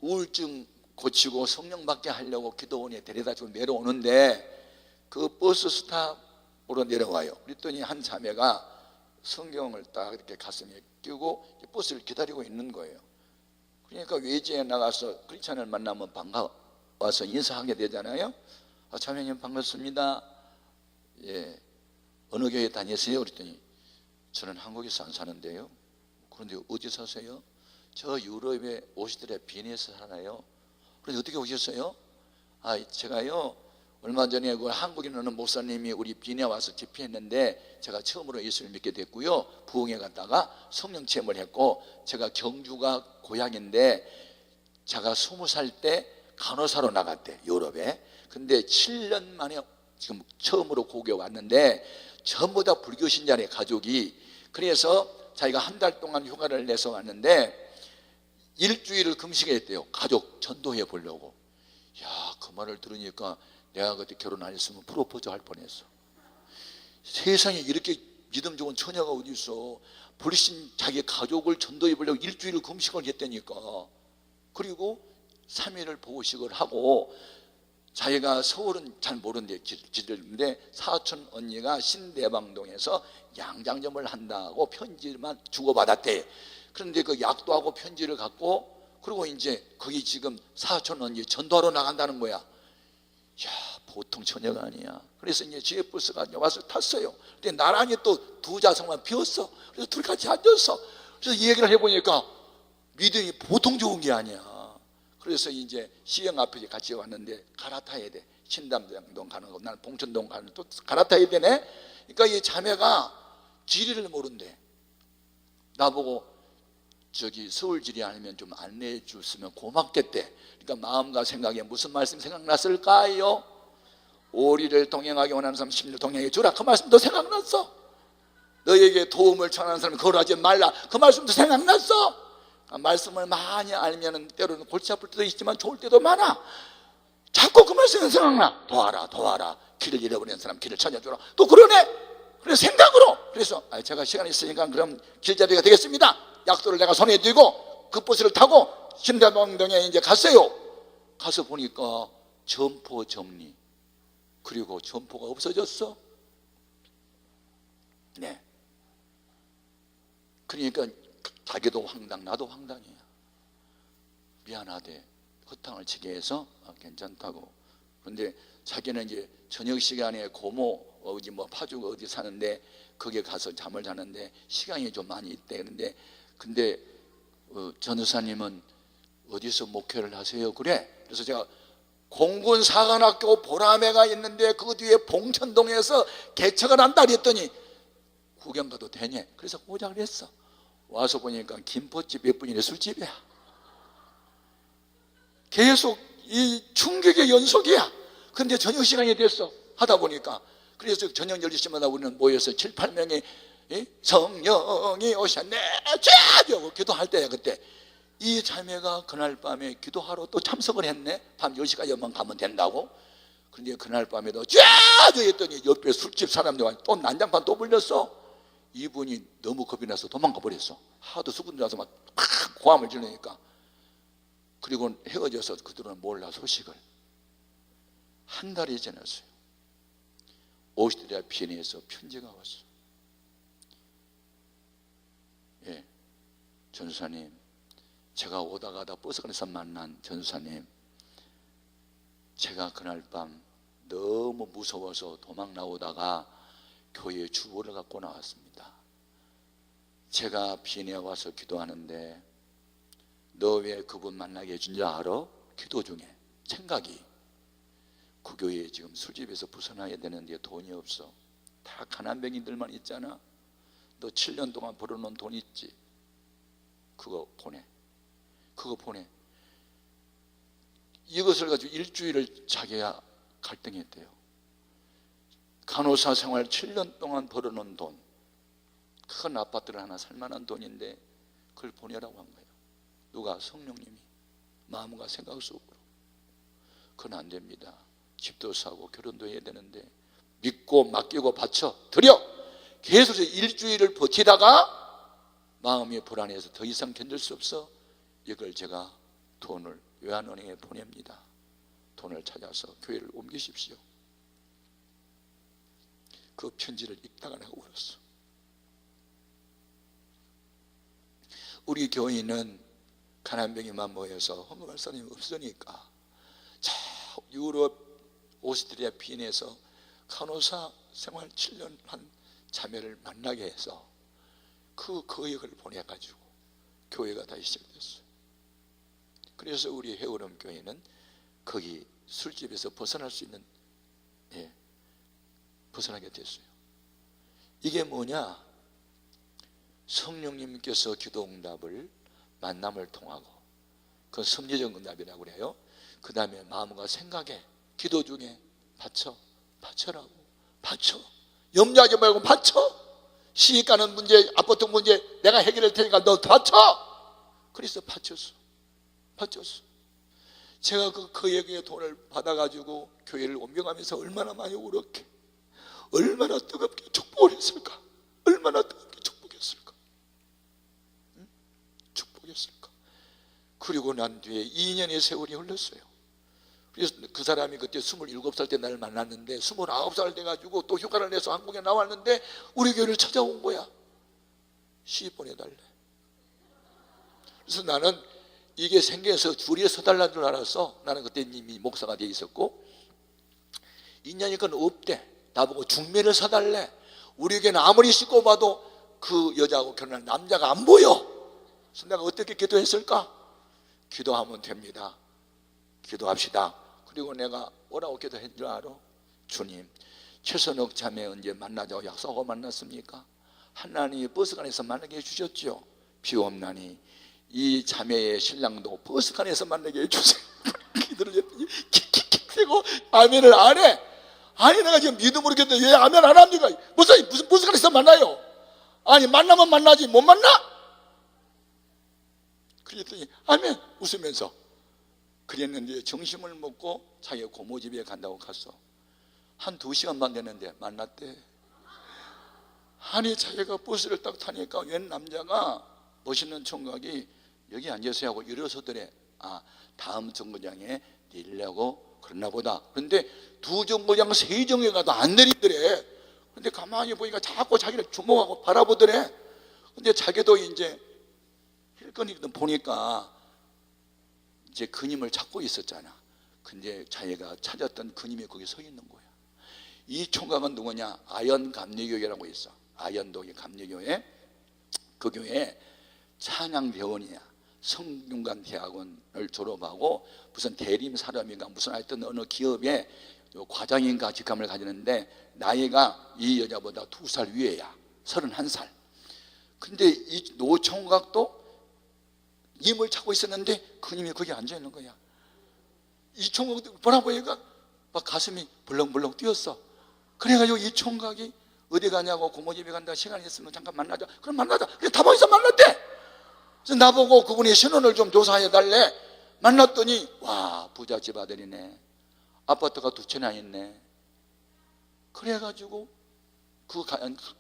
우울증 고치고 성령 받게 하려고 기도원에 데려다주고 내려오는데 그 버스 스탑으로 내려와요. 그랬더니 한 자매가 성경을 딱 이렇게 가슴에 끼고 버스를 기다리고 있는 거예요. 그러니까 외지에 나가서 크리스찬을 만나면 반가워서 인사하게 되잖아요. 자매님 반갑습니다. 예, 어느 교회 다니세요? 그랬더니 저는 한국에서 안 사는데요. 그런데 어디 사세요? 저 유럽에 오시더래 비엔에서 살아요. 그런데 어떻게 오셨어요? 제가요 얼마 전에 그 한국에 있는 목사님이 우리 비엔에 와서 집회했는데 제가 처음으로 예수를 믿게 됐고요. 부흥회 갔다가 성령 체험을 했고, 제가 경주가 고향인데 제가 20살 때 간호사로 나갔대, 유럽에. 근데 7년 만에 지금 처음으로 고국에 왔는데 전부 다 불교 신자네 가족이. 그래서 자기가 한 달 동안 휴가를 내서 왔는데 일주일을 금식했대요. 가족 전도해 보려고. 야, 그 말을 들으니까 내가 그때 결혼 안 했으면 프로포즈 할 뻔했어. 세상에 이렇게 믿음 좋은 처녀가 어디 있어. 불신 자기 가족을 전도해 보려고 일주일을 금식을 했다니까. 그리고 3일을 보호식을 하고, 자기가 서울은 잘 모르는데 지들인데 사촌 언니가 신대방동에서 양장점을 한다고 편지만 주고받았대. 그런데 그 약도하고 편지를 갖고, 그리고 이제 거기 지금 사촌 언니 전도하러 나간다는 거야. 야, 보통 처녀가 아니야. 그래서 이제 지혜버스가 와서 탔어요. 근데 나란히 또 두 좌석만 비었어. 그래서 둘이 같이 앉았어. 그래서 이 얘기를 해보니까 믿음이 보통 좋은 게 아니야. 그래서 이제 시영 앞에 같이 왔는데 갈아타야 돼. 신담동 가는 거, 나는 봉천동 가는 거 또 갈아타야 되네. 그러니까 이 자매가 지리를 모른대. 나보고 저기 서울 지리 아니면 좀 안내해 줬으면 고맙겠대. 그러니까 마음과 생각에 무슨 말씀이 생각났을까요? 오리를 동행하게 원하는 사람 10일 동행해 주라. 그 말씀도 생각났어. 너에게 도움을 청하는 사람이 거절하지 말라. 그 말씀도 생각났어. 말씀을 많이 알면 때로는 골치 아플 때도 있지만 좋을 때도 많아. 자꾸 그 말씀이 생각나. 도와라 도와라. 길을 잃어버린 사람 길을 찾아주라. 또 그러네. 그래서 생각으로. 그래서 제가 시간이 있으니까 그럼 길잡이가 되겠습니다. 약도를 내가 손에 쥐고 그 버스를 타고 신대방동에 이제 갔어요. 가서 보니까 점포 정리, 그리고 점포가 없어졌어. 네. 그러니까 자기도 황당, 나도 황당이야. 미안하대. 허탕을 치게 해서 괜찮다고. 그런데 자기는 이제 저녁 시간에 고모 어디 뭐 파주가 어디 사는데 거기에 가서 잠을 자는데 시간이 좀 많이 있대. 근데 전도사님은 어디서 목회를 하세요? 그래. 그래서 제가 공군 사관학교 보라매가 있는데 그 뒤에 봉천동에서 개척을 한다 그랬더니 구경 가도 되냐? 그래서 오자 그랬어. 와서 보니까 김포집 몇 분이래 술집이야. 계속 이 충격의 연속이야. 근데 저녁 시간이 됐어. 하다 보니까. 그래서 저녁 10시마다 우리는 모여서 7, 8명이 성령이 오셨네 하고 기도할 때야. 그때 이 자매가 그날 밤에 기도하러 또 참석을 했네. 밤 10시까지만 가면 된다고. 그런데 그날 밤에도 쫙 했더니 옆에 술집 사람들 또 난장판 또 불렸어. 이분이 너무 겁이 나서 도망가 버렸어. 하도 수군들 와서 막 고함을 지르니까. 그리고 헤어져서 그들은 몰라 소식을. 한 달이 지났어요. 오스트리아 비엔에서 편지가 왔어. 예, 전사님, 제가 오다 가다 버스 안에서 만난 전사님, 제가 그날 밤 너무 무서워서 도망 나오다가 교회에 주보를 갖고 나왔습니다. 제가 비엔에 와서 기도하는데 너 왜 그분 만나게 해준 줄 알아? 기도 중에 생각이 그 교회에 지금 술집에서 벗어나야 되는데 돈이 없어. 다 가난뱅이들만 있잖아. 너 7년 동안 벌어놓은 돈 있지? 그거 보내. 그거 보내. 이것을 가지고 일주일을 자기가 갈등했대요. 간호사 생활 7년 동안 벌어놓은 돈, 큰 아파트를 하나 살만한 돈인데 그걸 보내라고 한 거예요. 누가? 성령님이. 마음과 생각 속으로. 그건 안 됩니다. 집도 사고 결혼도 해야 되는데 믿고 맡기고 바쳐 드려. 계속 일주일을 버티다가 마음이 불안해서 더 이상 견딜 수 없어. 이걸 제가 돈을 외환은행에 보냅니다. 돈을 찾아서 교회를 옮기십시오. 그 편지를 읽다가 내가 울었어. 우리 교인은 가난뱅이만 모여서 헌금할 사람이 없으니까 저 유럽 오스트리아 비엔에서 간호사 생활 7년 한 자매를 만나게 해서 그 거액을 보내가지고 교회가 다시 시작됐어요. 그래서 우리 해오름 교회는 거기 술집에서 벗어날 수 있는, 벗어나게 됐어요. 이게 뭐냐? 성령님께서 기도 응답을 만남을 통하고, 그건 섭리적 응답이라고 그래요. 그 다음에 마음과 생각에 기도 중에 바쳐라고. 바쳐. 염려하지 말고 바쳐. 시집 가는 문제, 아파트 문제 내가 해결할 테니까 너 바쳐. 그래서 바쳤어. 제가 그 얘기의 돈을 받아가지고 교회를 옮겨가면서 얼마나 많이 울었게, 얼마나 뜨겁게 축복을 했을까. 얼마나 뜨겁게 축복했을까. 축복했을까. 그리고 난 뒤에 2년의 세월이 흘렀어요. 그래서 그 사람이 그때 27살 때 나를 만났는데 29살 돼가지고 또 휴가를 내서 한국에 나왔는데 우리 교회를 찾아온 거야. 시집 보내달래. 그래서 나는 이게 생겨서 줄에 서달라는 줄 알았어. 나는 그때 이미 목사가 돼 있었고, 2년이니까 없대. 나보고 중매를 사달래. 우리 교회는 아무리 씻고 봐도 그 여자하고 결혼한 남자가 안 보여. 그래서 내가 어떻게 기도했을까? 기도하면 됩니다. 기도합시다. 그리고 내가 뭐라고 기도한 줄 알아? 주님, 최선옥 자매 언제 만나자고 약속하고 만났습니까? 하나님이 버스간에서 만나게 해주셨죠. 비옵나니 이 자매의 신랑도 버스간에서 만나게 해주세요. 기도를 했더니 킥킥킥 대고 아멘을 안 해. 아니 내가 지금 믿음으로 했는데 왜 아멘 안 합니까? 무슨 버스간에서 만나요? 아니 만나면 만나지 못 만나? 그랬더니 아멘 웃으면서. 그랬는데 점심을 먹고 자기가 고모 집에 간다고 갔어. 한 2시간만 됐는데 만났대. 아니 자기가 버스를 딱 타니까 웬 남자가 멋있는 총각이 여기 앉으세요 하고 일어서더래. 아, 다음 정거장에 내리려고 그랬나 보다. 그런데 2정거장 3정에 가도 안 내리더래. 근데 가만히 보니까 자꾸 자기를 주목하고 바라보더래. 근데 자기도 이제 힐끔힐끔 보니까 이제 그님을 찾고 있었잖아. 근데 자기가 찾았던 그님이 거기 서 있는 거야. 이 총각은 누구냐? 아연 감리교회라고 있어. 아연동의 감리교회. 그 교회에 찬양대원이야. 성균관 대학원을 졸업하고 무슨 대림 사람인가 무슨 하여튼 어느 기업에 과장인가 직함을 가지는데 나이가 이 여자보다 2살 위에야. 31살. 근데 이 노총각도 님을 찾고 있었는데 그님이 거기 앉아 있는 거야. 이 총각도 보라보니까 막 가슴이 벌렁벌렁 뛰었어. 그래가지고 이 총각이 어디 가냐고 고모집에 간다. 시간 있으면 잠깐 만나자. 그럼 만나자. 그래서 다방에서 만났대. 그래서 나보고 그분이 신원을 좀 조사해달래. 만났더니 와, 부잣집 아들이네. 아파트가 2채나 있네. 그래가지고 그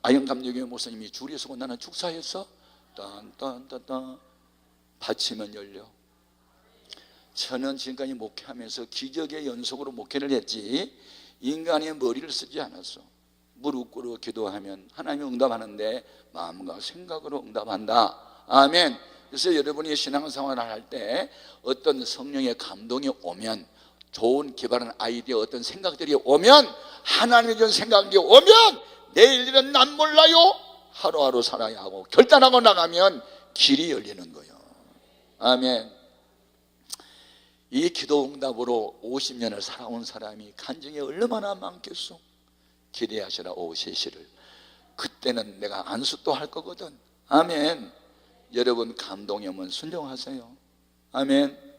아영감리교회 목사님이 줄에 서고 나는 축사했어. 딴딴딴딴 받치면 열려. 저는 지금까지 목회하면서 기적의 연속으로 목회를 했지 인간의 머리를 쓰지 않았어. 무릎 꿇어 기도하면 하나님이 응답하는데 마음과 생각으로 응답한다. 아멘. 그래서 여러분이 신앙생활을 할 때 어떤 성령의 감동이 오면, 좋은 기발한 아이디어, 어떤 생각들이 오면, 하나님의 준 생각이 오면 내일 일은 난 몰라요. 하루하루 살아야 하고 결단하고 나가면 길이 열리는 거예요. 아멘. 이 기도 응답으로 50년을 살아온 사람이 간증이 얼마나 많겠소. 기대하시라 오세시를. 그때는 내가 안수도 할 거거든. 아멘. 여러분 감동이 오면 순종하세요. 아멘.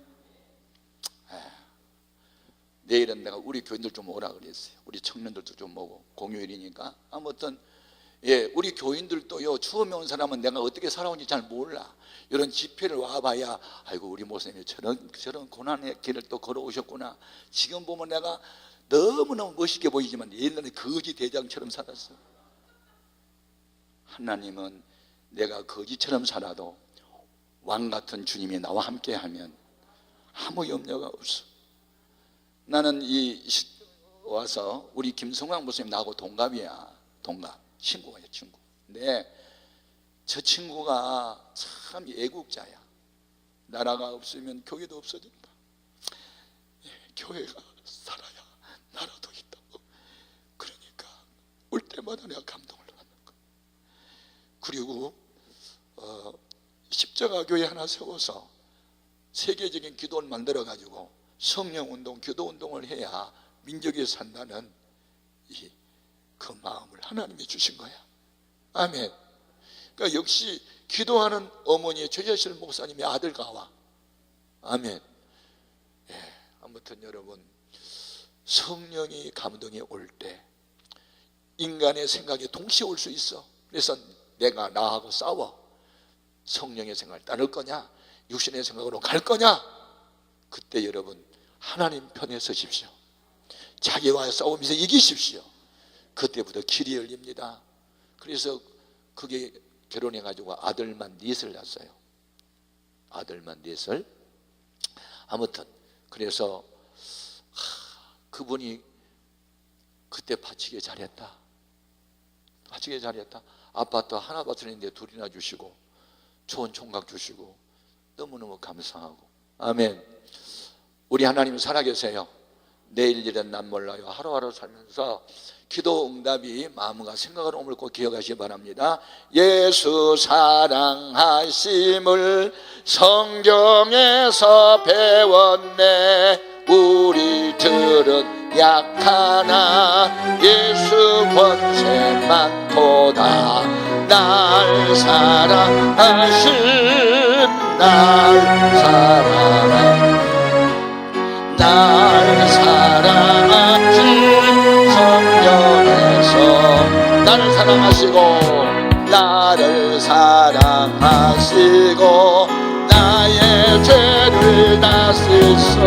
내일은 내가 우리 교인들 좀 오라 그랬어요. 우리 청년들도 좀 오고 공휴일이니까. 아무튼 우리 교인들도요, 처음에 온 사람은 내가 어떻게 살아온지 잘 몰라. 이런 집회를 와봐야 아이고 우리 목사님이 저런 고난의 길을 또 걸어오셨구나. 지금 보면 내가 너무너무 멋있게 보이지만 옛날에 거지 대장처럼 살았어. 하나님은 내가 거지처럼 살아도 왕같은 주님이 나와 함께하면 아무 염려가 없어. 나는 와서 우리 김성광 목사님 나하고 동갑이야. 동갑. 친구예요, 친구. 근데 저 친구가 참 애국자야. 나라가 없으면 교회도 없어진다. 교회가 살아야 나라도 있다고. 그러니까 올 때마다 내가 감동을 받는 거야. 그리고 십자가 교회 하나 세워서 세계적인 기도를 만들어 가지고 성령운동, 기도운동을 해야 민족이 산다는 그 마음을 하나님이 주신 거야. 아멘. 그러니까 역시 기도하는 어머니 최재실 목사님의 아들과 와. 아멘. 아무튼 여러분 성령이 감동이 올 때 인간의 생각이 동시에 올 수 있어. 그래서 내가 나하고 싸워. 성령의 생각을 따를 거냐, 육신의 생각으로 갈 거냐. 그때 여러분 하나님 편에 서십시오. 자기와 싸우면서 이기십시오. 그때부터 길이 열립니다. 그래서 그게 결혼해가지고 아들만 넷을 낳았어요. 아들만 넷을. 아무튼 그래서 그분이 그때 바치게 잘했다. 바치게 잘했다. 아파트 하나 받으는데 둘이나 주시고 좋은 총각 주시고 너무너무 감사하고. 아멘. 우리 하나님 살아계세요. 내일 일은 난 몰라요. 하루하루 살면서 기도 응답이 마음과 생각을 오물고 기억하시기 바랍니다. 예수 사랑하심을 성경에서 배웠네. 우리들은 약하나 예수 권세 많도다. 날 사랑하신 날 사랑하신 성령에서 나를 사랑하시고 나를 사랑하시고 나의 죄를 다스리소.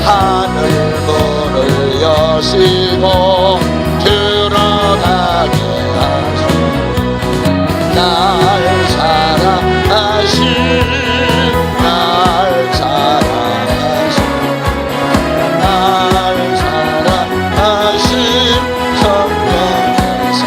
하늘 문을 여시고 들어가게 하시고 날 사랑하신 날 사랑하신 날 사랑하신 성령에서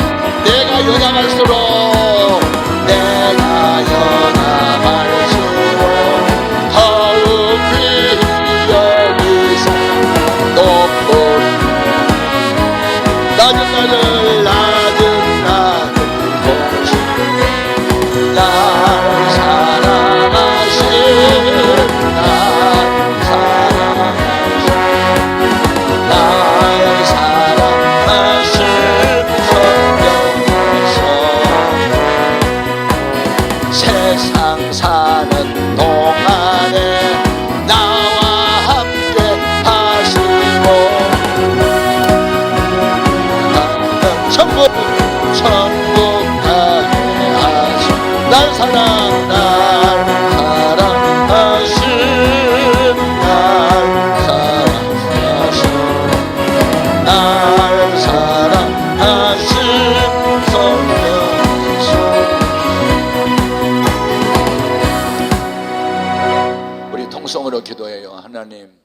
날 사랑하신 날 사랑하신 성령 우리 통성으로 기도해요. 하나님,